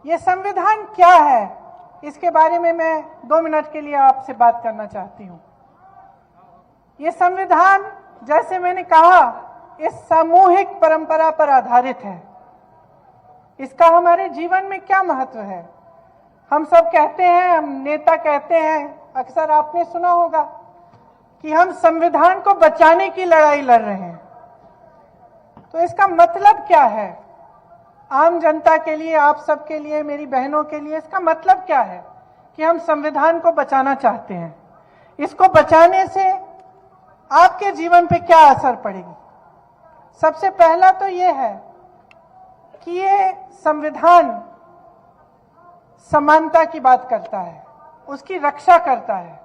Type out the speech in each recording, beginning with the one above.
ये संविधान क्या है, इसके बारे में मैं 2 मिनट के लिए आपसे बात करना चाहती हूं। ये संविधान, जैसे मैंने कहा, इस सामूहिक परंपरा पर आधारित है। इसका हमारे जीवन में क्या महत्व है? हम सब कहते हैं, हम नेता कहते हैं, अक्सर आपने सुना होगा कि हम संविधान को बचाने की लड़ाई लड़ रहे हैं। तो इसका मतलब क्या है आम जनता के लिए, आप सबके लिए, मेरी बहनों के लिए? इसका मतलब क्या है कि हम संविधान को बचाना चाहते हैं? इसको बचाने से आपके जीवन पे क्या असर पड़ेगी? सबसे पहला तो ये है कि ये संविधान समानता की बात करता है, उसकी रक्षा करता है।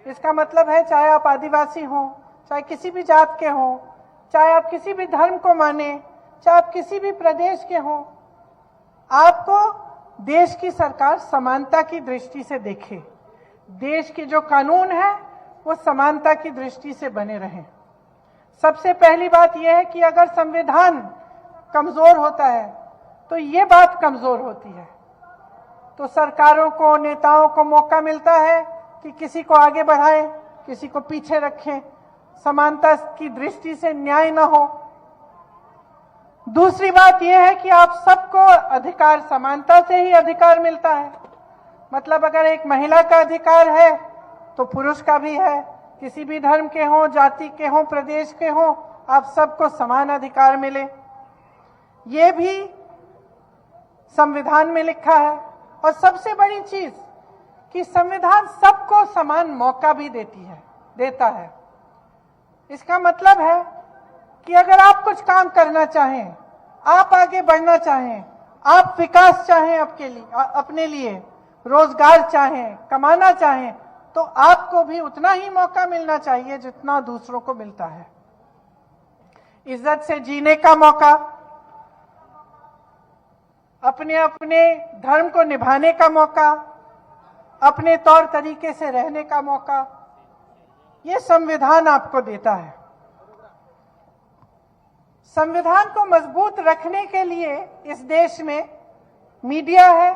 इसका मतलब है, चाहे आप आदिवासी हो, चाहे किसी भी जात के हो, चाहे आप किसी भी धर्म को माने, चाहे आप किसी भी प्रदेश के हो, आपको देश की सरकार समानता की दृष्टि से देखे। देश के जो कानून है वो समानता की दृष्टि से बने रहें। सबसे पहली बात यह है कि अगर संविधान कमजोर होता है तो ये बात कमजोर होती है, तो सरकारों को, नेताओं को मौका मिलता है कि किसी को आगे बढ़ाएं, किसी को पीछे रखें, समानता की दृष्टि से न्याय न हो। दूसरी बात यह है कि आप सबको अधिकार, समानता से ही अधिकार मिलता है। मतलब अगर एक महिला का अधिकार है तो पुरुष का भी है। किसी भी धर्म के हो, जाति के हो, प्रदेश के हो, आप सबको समान अधिकार मिले, ये भी संविधान में लिखा है। और सबसे बड़ी चीज कि संविधान सबको समान मौका भी देता है। इसका मतलब है कि अगर आप कुछ काम करना चाहें, आप आगे बढ़ना चाहें, आप विकास चाहें अपने लिए, रोजगार चाहें, कमाना चाहें, तो आपको भी उतना ही मौका मिलना चाहिए जितना दूसरों को मिलता है। इज्जत से जीने का मौका, अपने अपने धर्म को निभाने का मौका, अपने तौर तरीके से रहने का मौका, ये संविधान आपको देता है। संविधान को मजबूत रखने के लिए इस देश में मीडिया है,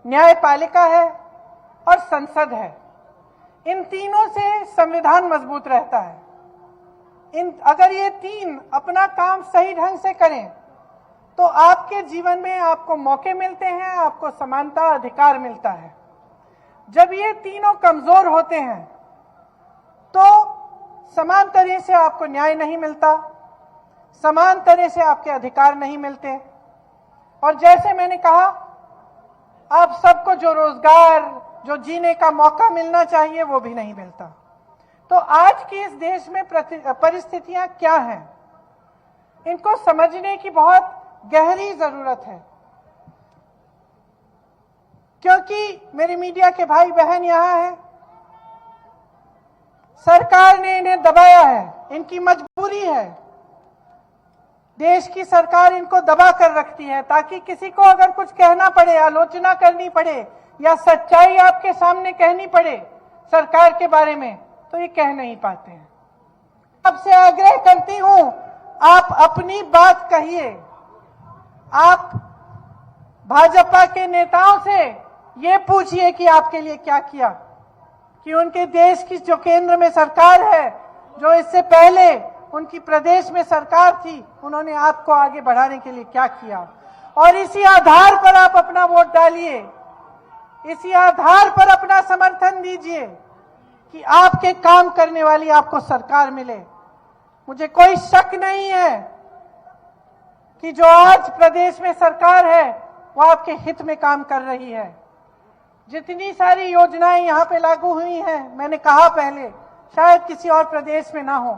न्यायपालिका है और संसद है। इन तीनों से संविधान मजबूत रहता है। अगर ये तीन अपना काम सही ढंग से करें तो आपके जीवन में आपको मौके मिलते हैं, आपको समानता, अधिकार मिलता है। जब ये तीनों कमजोर होते हैं तो समान तरह से आपको न्याय नहीं मिलता, समान तरह से आपके अधिकार नहीं मिलते, और जैसे मैंने कहा, आप सबको जो रोजगार, जो जीने का मौका मिलना चाहिए, वो भी नहीं मिलता। तो आज की इस देश में परिस्थितियां क्या हैं, इनको समझने की बहुत गहरी जरूरत है। क्योंकि मेरे मीडिया के भाई बहन यहां हैं, सरकार ने इन्हें दबाया है, इनकी मजबूरी है। देश की सरकार इनको दबा कर रखती है ताकि किसी को अगर कुछ कहना पड़े, आलोचना करनी पड़े या सच्चाई आपके सामने कहनी पड़े सरकार के बारे में, तो ये कह नहीं पाते हैं। आपसे आग्रह करती हूं, आप अपनी बात कहिए। आप भाजपा के नेताओं से ये पूछिए कि आपके लिए क्या किया, कि उनके देश की जो केंद्र में सरकार है, जो इससे पहले उनकी प्रदेश में सरकार थी, उन्होंने आपको आगे बढ़ाने के लिए क्या किया। और इसी आधार पर आप अपना वोट डालिए, इसी आधार पर अपना समर्थन दीजिए कि आपके काम करने वाली आपको सरकार मिले। मुझे कोई शक नहीं है कि जो आज प्रदेश में सरकार है वो आपके हित में काम कर रही है। जितनी सारी योजनाएं यहाँ पे लागू हुई हैं, मैंने कहा पहले, शायद किसी और प्रदेश में ना हो।